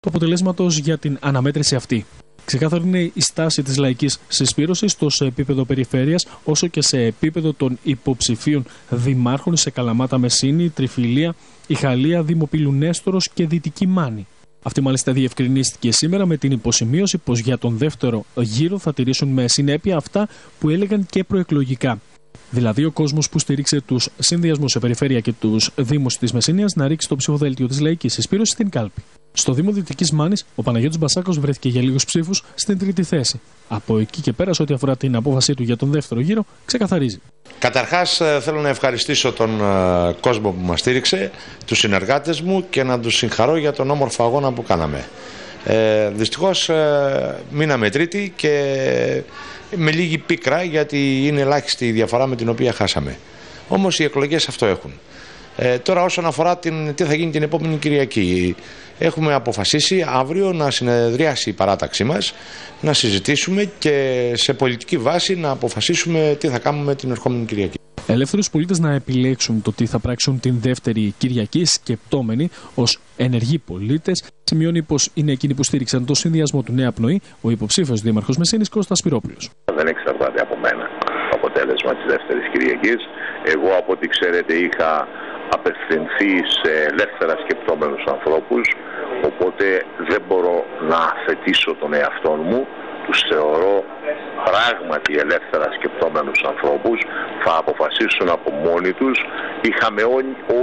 του αποτελέσματος για την αναμέτρηση αυτή. Ξεκάθαρη είναι η στάση της λαϊκής συσπήρωσης τόσο σε επίπεδο περιφέρειας όσο και σε επίπεδο των υποψηφίων δημάρχων σε Καλαμάτα Μεσίνη, Τριφυλία, Ιχαλία, Δήμο Πύλου Νέστορος και Δυτική Μάνη. Αυτή μάλιστα διευκρινίστηκε σήμερα με την υποσημείωση πως για τον δεύτερο γύρο θα τηρήσουν με συνέπεια αυτά που έλεγαν και προεκλογικά. Δηλαδή, ο κόσμος που στήριξε τους συνδυασμούς σε περιφέρεια και τους δήμους της Μεσσηνίας να ρίξει το ψηφοδέλτιο της λαϊκής συσπήρωσης στην κάλπη. Στο Δήμο Δυτικής Μάνης, ο Παναγιώτης Μπασάκος βρέθηκε για λίγους ψήφους στην τρίτη θέση. Από εκεί και πέρα, σε ό,τι αφορά την απόφασή του για τον δεύτερο γύρο, ξεκαθαρίζει. Καταρχάς, θέλω να ευχαριστήσω τον κόσμο που μας στήριξε, τους συνεργάτες μου και να τους συγχαρώ για τον όμορφο αγώνα που κάναμε. Δυστυχώς, μείναμε τρίτη και με λίγη πίκρα, γιατί είναι ελάχιστη η διαφορά με την οποία χάσαμε. Όμως οι εκλογές αυτό έχουν. Τώρα όσον αφορά τι θα γίνει την επόμενη Κυριακή, έχουμε αποφασίσει αύριο να συνεδριάσει η παράταξή μας, να συζητήσουμε και σε πολιτική βάση να αποφασίσουμε τι θα κάνουμε την ερχόμενη Κυριακή. Ελεύθερους πολίτες να επιλέξουν το τι θα πράξουν την δεύτερη Κυριακή, σκεπτόμενοι ως ενεργοί πολίτες, σημειώνει πως είναι εκείνοι που στήριξαν το συνδυασμό του Νέα Πνοή, ο υποψήφιος δήμαρχος Μεσσήνης Κώστας Σπυρόπουλος. Δεν εξαρτάται από μένα το αποτέλεσμα της δεύτερης Κυριακής. Εγώ, από ό,τι ξέρετε, είχα απευθυνθεί σε ελεύθερα σκεπτόμενους ανθρώπους, οπότε δεν μπορώ να αφαιτήσω τον εαυτό μου. Τους θεωρώ πράγματι ελεύθερα σκεπτόμενους ανθρώπους, θα αποφασίσουν από μόνοι τους. Είχαμε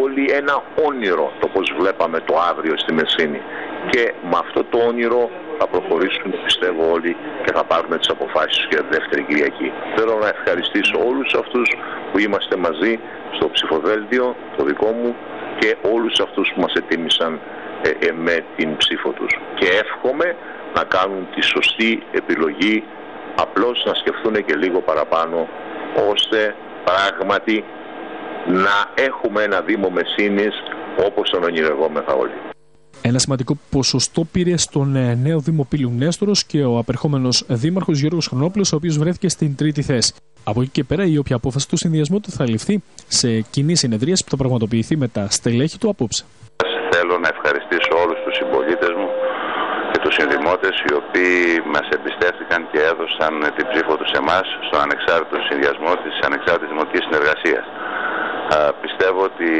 όλοι ένα όνειρο το πώς βλέπαμε το αύριο στη Μεσσήνη και με αυτό το όνειρο θα προχωρήσουν, πιστεύω, όλοι και θα πάρουμε τις αποφάσεις για τη δεύτερη Κυριακή. Θέλω να ευχαριστήσω όλους αυτούς που είμαστε μαζί στο ψηφοδέλτιο, το δικό μου, και όλους αυτούς που μας ετίμησαν με την ψήφο τους. Και εύχομαι να κάνουν τη σωστή επιλογή, απλώς να σκεφτούν και λίγο παραπάνω, ώστε πράγματι να έχουμε ένα Δήμο Μεσσήνης όπως τον ονειρευόμεθα όλοι. Ένα σημαντικό ποσοστό πήρε στον νέο Δήμο Πύλου Νέστορος και ο απερχόμενος δήμαρχος Γιώργος Χρονόπουλος, ο οποίος βρέθηκε στην τρίτη θέση. Από εκεί και πέρα, η όποια απόφαση του συνδυασμού του θα ληφθεί σε κοινή συνεδρίαση που θα πραγματοποιηθεί με τα στελέχη του απόψε. Θέλω να ευχαριστήσω όλους τους συμπολίτες μου και τους συνδημότες, οι οποίοι μας εμπιστεύτηκαν και έδωσαν την ψήφο τους σε εμάς στον ανεξάρτητο συνδυασμό της Ανεξάρτητης Δημοτικής Συνεργασίας. Πιστεύω ότι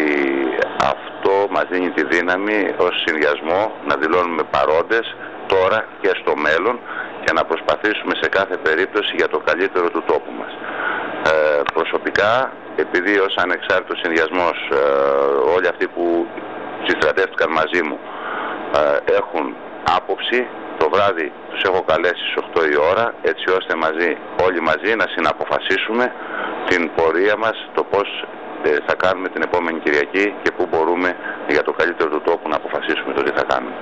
αυτό μας δίνει τη δύναμη ως συνδυασμό να δηλώνουμε παρόντες τώρα και στο μέλλον και να προσπαθήσουμε σε κάθε περίπτωση για το καλύτερο του τόπου μας. Προσωπικά, επειδή ως ανεξάρτητος συνδυασμός όλοι αυτοί που συστρατεύτηκαν μαζί μου έχουν άποψη, το βράδυ τους έχω καλέσει στις 8 η ώρα, έτσι ώστε όλοι μαζί να συναποφασίσουμε την πορεία μας, το πώς θα κάνουμε την επόμενη Κυριακή και πού μπορούμε για το καλύτερο του τόπου να αποφασίσουμε το τι θα κάνουμε.